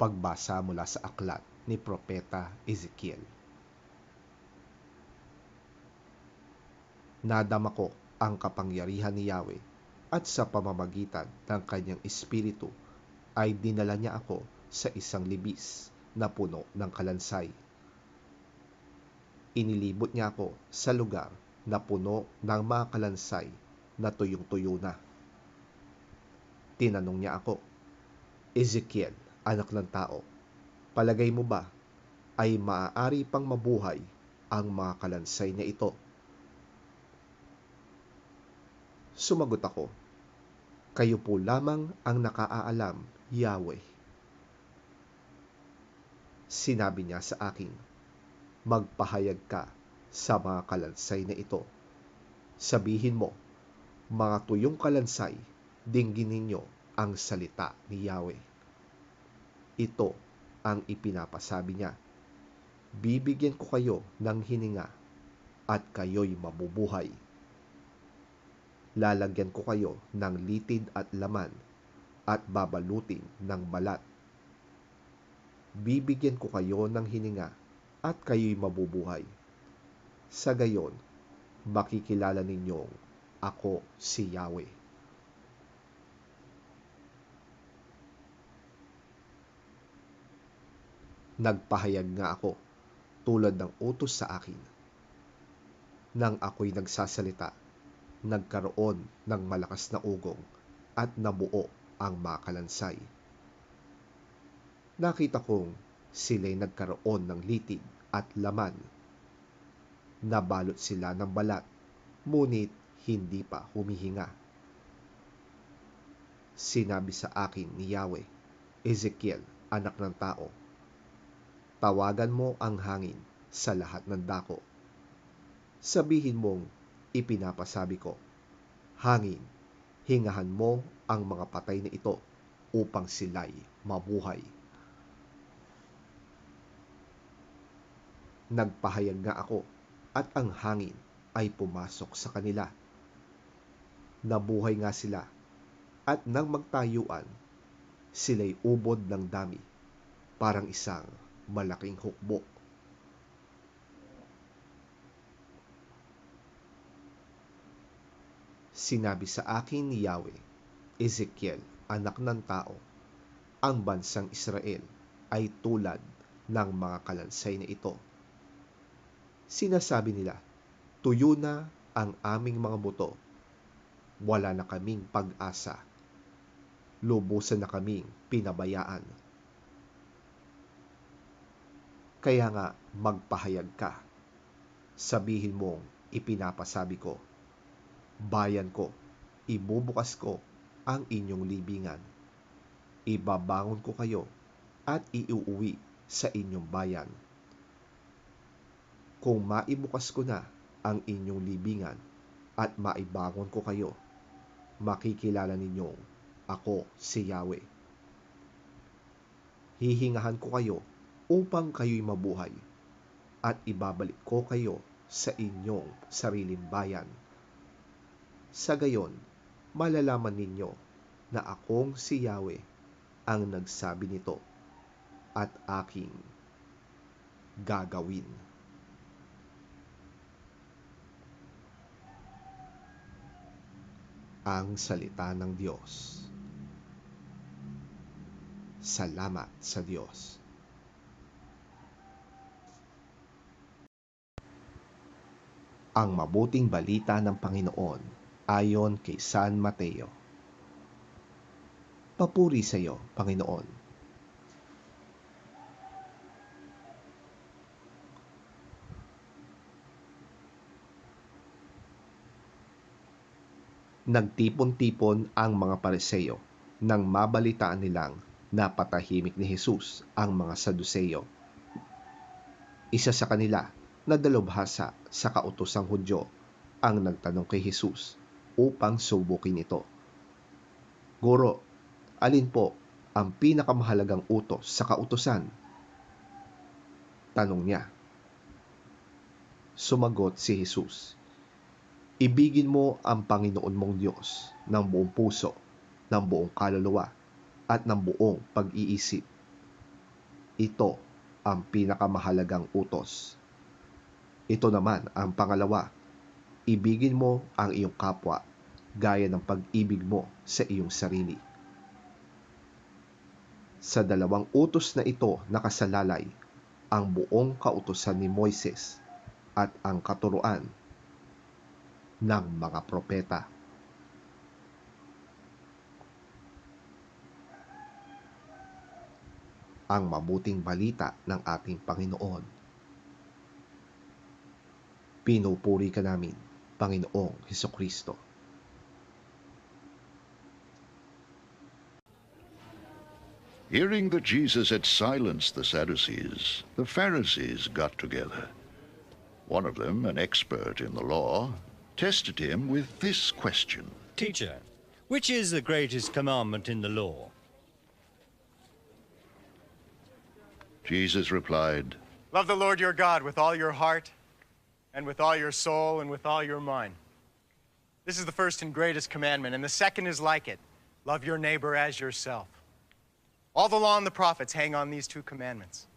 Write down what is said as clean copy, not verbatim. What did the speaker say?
Pagbasa mula sa aklat ni Propeta Ezekiel. Nadama ko ang kapangyarihan ni Yahweh at sa pamamagitan ng kanyang espiritu ay dinala niya ako sa isang libis na puno ng kalansay. Inilibot niya ako sa lugar na puno ng mga kalansay na tuyong-tuyo na. Tinanong niya ako, Ezekiel, anak ng tao, palagay mo ba ay maaari pang mabuhay ang mga kalansay na ito? Sumagot ako, kayo po lamang ang nakaalam, Yahweh. Sinabi niya sa akin, magpahayag ka sa mga kalansay na ito. Sabihin mo, mga tuyong kalansay, dinggin ninyo ang salita ni Yahweh. Ito ang ipinapasabi niya. Bibigyan ko kayo ng hininga at kayo'y mabubuhay. Lalagyan ko kayo ng litid at laman at babalutin ng balat. Bibigyan ko kayo ng hininga at kayo'y mabubuhay. Sa gayon, makikilala ninyong ako si Yahweh. Nagpahayag nga ako tulad ng utos sa akin. Nang ako'y nagsasalita, nagkaroon ng malakas na ugong at nabuo ang mga kalansay. Nakita kong sila'y nagkaroon ng litid at laman. Nabalot sila ng balat, ngunit hindi pa humihinga. Sinabi sa akin ni Yahweh, Ezekiel, anak ng tao, tawagan mo ang hangin sa lahat ng dako. Sabihin mong ipinapasabi ko, hangin, hingahan mo ang mga patay na ito upang sila'y mabuhay. Nagpahayag nga ako at ang hangin ay pumasok sa kanila. Nabuhay nga sila at nang magtayuan, sila'y ubod ng dami, parang isang malaking hukbo. Sinabi sa akin ni Yahweh, Ezekiel, anak ng tao, ang bansang Israel ay tulad ng mga kalansay na ito. Sinasabi nila, tuyo na ang aming mga buto. Wala na kaming pag-asa. Lubusan na kaming pinabayaan. Kaya nga magpahayag ka. Sabihin mong ipinapasabi ko, bayan ko, ibubukas ko ang inyong libingan. Ibabangon ko kayo at iuuwi sa inyong bayan. Kung maibukas ko na ang inyong libingan at maibangon ko kayo, makikilala ninyong ako si Yahweh. Hihingahan ko kayo upang kayo'y mabuhay at ibabalik ko kayo sa inyong sariling bayan. Sa gayon, malalaman ninyo na akong si Yahweh ang nagsabi nito at aking gagawin. Ang salita ng Diyos. Salamat sa Diyos. Ang mabuting balita ng Panginoon ayon kay San Mateo. Papuri sa iyo, Panginoon. Nagtipon-tipon ang mga Pariseo nang mabalitaan nilang napatahimik ni Jesus ang mga Saduseyo. Isa sa kanila na dalubhasa sa kautosang Hudyo ang nagtanong kay Jesus upang subukin ito. Guro, alin po ang pinakamahalagang utos sa kautusan? Tanong niya. Sumagot si Jesus, ibigin mo ang Panginoon mong Diyos ng buong puso, ng buong kaluluwa, at ng buong pag-iisip. Ito ang pinakamahalagang utos. Ito naman ang pangalawa, ibigin mo ang iyong kapwa gaya ng pag-ibig mo sa iyong sarili. Sa dalawang utos na ito nakasalalay ang buong kautusan ni Moises at ang katuruan ng mga propeta. Ang mabuting balita ng ating Panginoon. Pinupuri ka namin, Panginoong Hesukristo. Hearing that Jesus had silenced the Sadducees, the Pharisees got together. One of them, an expert in the law, tested him with this question. Teacher, which is the greatest commandment in the law? Jesus replied, Love the Lord your God with all your heart, and with all your soul, and with all your mind. This is the first and greatest commandment, and the second is like it. Love your neighbor as yourself. All the law and the prophets hang on these two commandments.